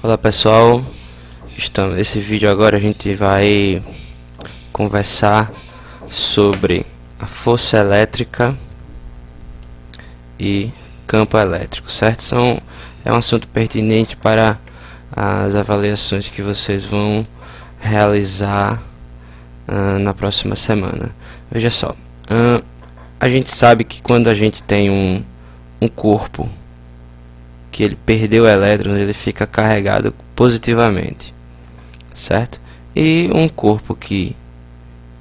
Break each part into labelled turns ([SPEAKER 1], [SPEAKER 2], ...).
[SPEAKER 1] Olá pessoal, nesse vídeo agora a gente vai conversar sobre a força elétrica e campo elétrico, certo? É um assunto pertinente para as avaliações que vocês vão realizar na próxima semana. Veja só, a gente sabe que quando a gente tem um corpo que ele perdeu elétrons, ele fica carregado positivamente, certo? E um corpo que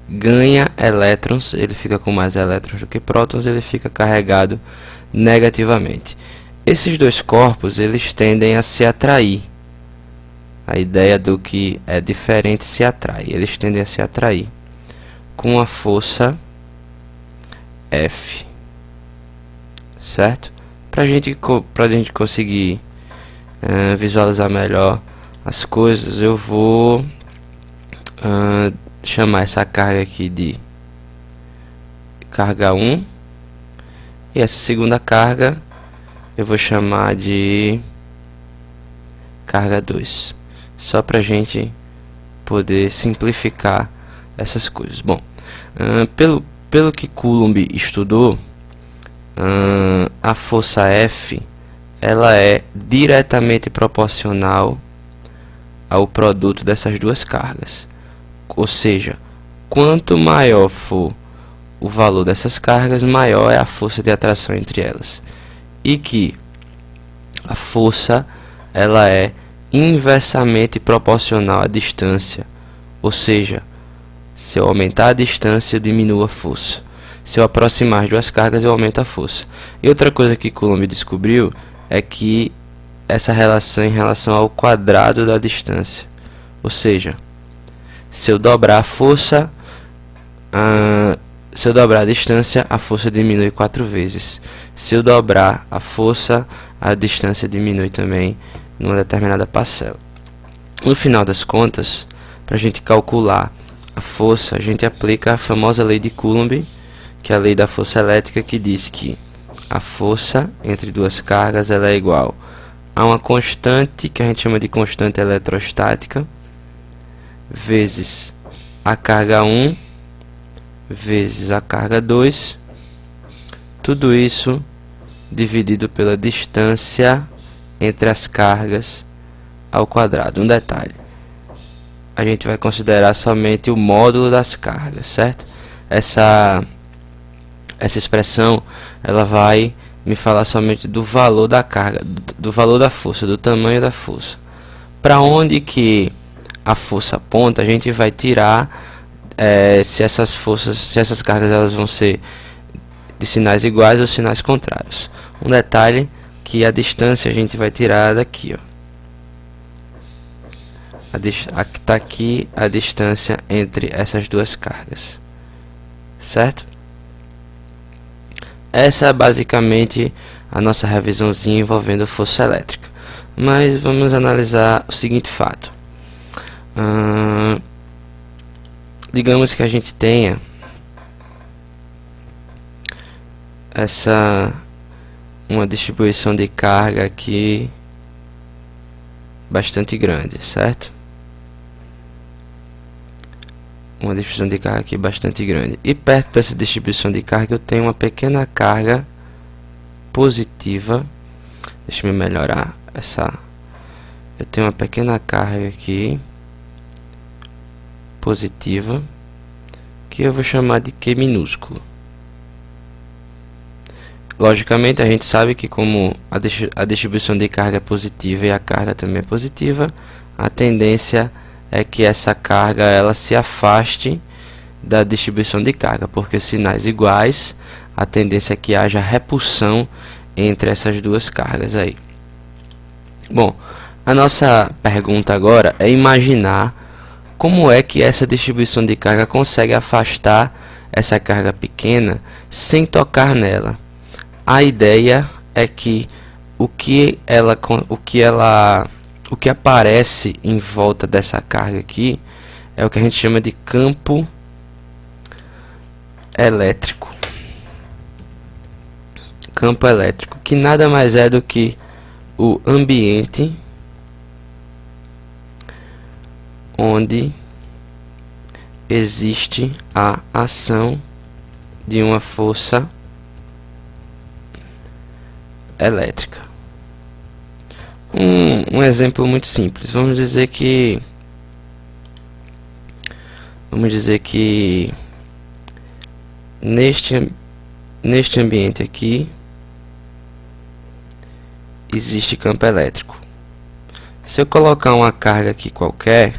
[SPEAKER 1] ganha elétrons, ele fica com mais elétrons do que prótons, ele fica carregado negativamente. Esses dois corpos, eles tendem a se atrair. A ideia do que é diferente se atrai. Eles tendem a se atrair com a força F, certo? Para a gente conseguir visualizar melhor as coisas, eu vou chamar essa carga aqui de carga 1 e essa segunda carga eu vou chamar de carga 2, só para a gente poder simplificar essas coisas. Bom, pelo que Coulomb estudou, a força F ela é diretamente proporcional ao produto dessas duas cargas, ou seja, quanto maior for o valor dessas cargas, maior é a força de atração entre elas, e que a força ela é inversamente proporcional à distância, ou seja, se eu aumentar a distância eu diminuo a força. Se eu aproximar as duas cargas, eu aumento a força. E outra coisa que Coulomb descobriu é que essa relação em relação ao quadrado da distância. Ou seja, se eu dobrar a força, se eu dobrar a distância, a força diminui 4 vezes. Se eu dobrar a força, a distância diminui também numa determinada parcela. No final das contas, para a gente calcular a força, a gente aplica a famosa lei de Coulomb, que é a lei da força elétrica, que diz que a força entre duas cargas ela é igual a uma constante, que a gente chama de constante eletrostática, vezes a carga 1 vezes a carga 2, tudo isso dividido pela distância entre as cargas ao quadrado. Um detalhe, a gente vai considerar somente o módulo das cargas, certo? Essa expressão ela vai me falar somente do valor da carga, do valor da força, do tamanho da força. Para onde que a força aponta, a gente vai tirar se essas cargas elas vão ser de sinais iguais ou sinais contrários. Um detalhe, que a distância a gente vai tirar daqui, ó. Está aqui a distância entre essas duas cargas, certo? Essa é basicamente a nossa revisãozinha envolvendo força elétrica. Mas vamos analisar o seguinte fato. Digamos que a gente tenha uma distribuição de carga aqui bastante grande, certo? Uma distribuição de carga aqui bastante grande, e perto dessa distribuição de carga eu tenho uma pequena carga positiva. Deixa eu melhorar eu tenho uma pequena carga aqui positiva, que eu vou chamar de Q minúsculo. Logicamente a gente sabe que como a distribuição de carga é positiva e a carga também é positiva, a tendência é que essa carga ela se afaste da distribuição de carga, porque sinais iguais, a tendência é que haja repulsão entre essas duas cargas aí. Bom, a nossa pergunta agora é imaginar como é que essa distribuição de carga consegue afastar essa carga pequena sem tocar nela. A ideia é que o que aparece em volta dessa carga aqui é o que a gente chama de campo elétrico. Campo elétrico, que nada mais é do que o ambiente onde existe a ação de uma força elétrica. Um exemplo muito simples. Vamos dizer que neste ambiente aqui existe campo elétrico. Se eu colocar uma carga aqui qualquer,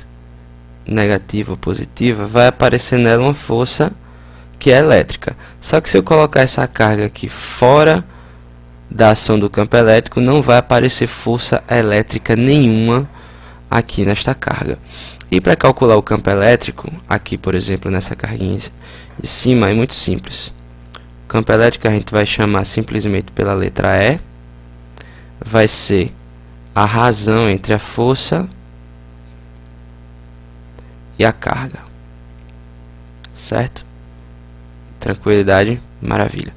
[SPEAKER 1] negativa ou positiva, vai aparecer nela uma força que é elétrica. Só que se eu colocar essa carga aqui fora da ação do campo elétrico, não vai aparecer força elétrica nenhuma aqui nesta carga. E para calcular o campo elétrico, aqui por exemplo nessa carguinha de cima, é muito simples. O campo elétrico a gente vai chamar simplesmente pela letra E, vai ser a razão entre a força e a carga, certo? Tranquilidade, maravilha.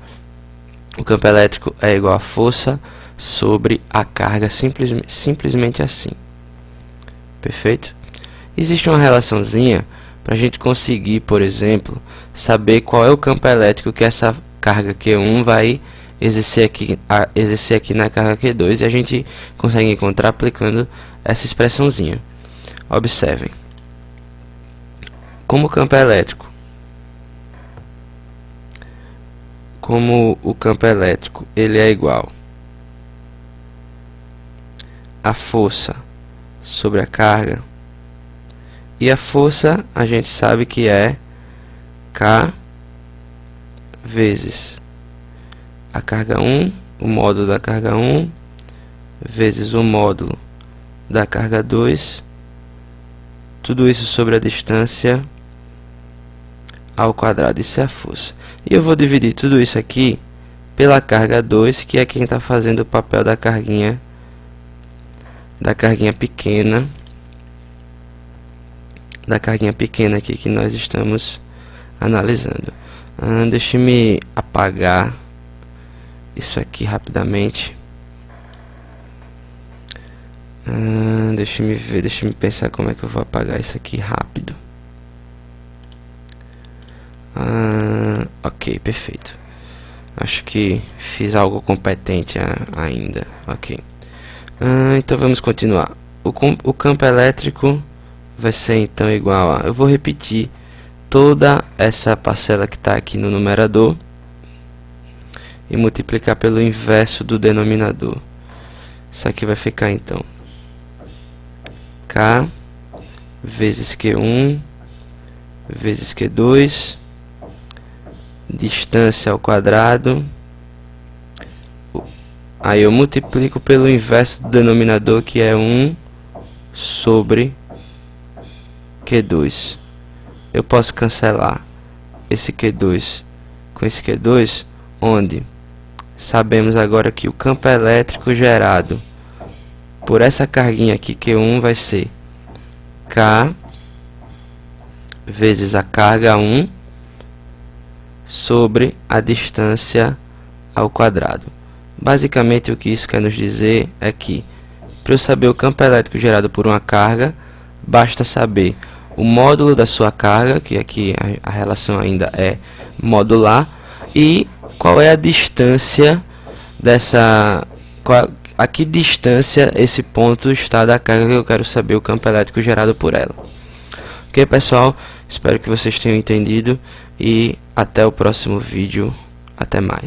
[SPEAKER 1] O campo elétrico é igual a força sobre a carga, simplesmente assim. Perfeito? Existe uma relaçãozinha para a gente conseguir, por exemplo, saber qual é o campo elétrico que essa carga Q1 vai exercer aqui na carga Q2, e a gente consegue encontrar aplicando essa expressãozinha. Observem. Como o campo elétrico ele é igual a força sobre a carga, e a força a gente sabe que é K vezes a carga 1, o módulo da carga 1, vezes o módulo da carga 2, tudo isso sobre a distância ao quadrado. Isso é a força. E eu vou dividir tudo isso aqui pela carga 2, que é quem está fazendo o papel da carguinha pequena, aqui que nós estamos analisando. Deixa eu apagar isso aqui rapidamente. Deixa eu pensar como é que eu vou apagar isso aqui rápido. Ok, perfeito. Acho que fiz algo competente ainda. Ok. Então vamos continuar. O campo elétrico vai ser então igual a... Eu vou repetir toda essa parcela que está aqui no numerador e multiplicar pelo inverso do denominador. Isso aqui vai ficar então K vezes Q1 vezes Q2, distância ao quadrado. Aí eu multiplico pelo inverso do denominador, que é 1 sobre Q2. Eu posso cancelar esse Q2 com esse Q2, onde sabemos agora que o campo elétrico gerado por essa carguinha aqui, Q1, vai ser K vezes a carga 1 sobre a distância ao quadrado. Basicamente o que isso quer nos dizer é que, para eu saber o campo elétrico gerado por uma carga, basta saber o módulo da sua carga, que aqui a relação ainda é modular, e qual é a distância dessa... a que distância esse ponto está da carga que eu quero saber o campo elétrico gerado por ela. Ok, pessoal? Espero que vocês tenham entendido e até o próximo vídeo. Até mais.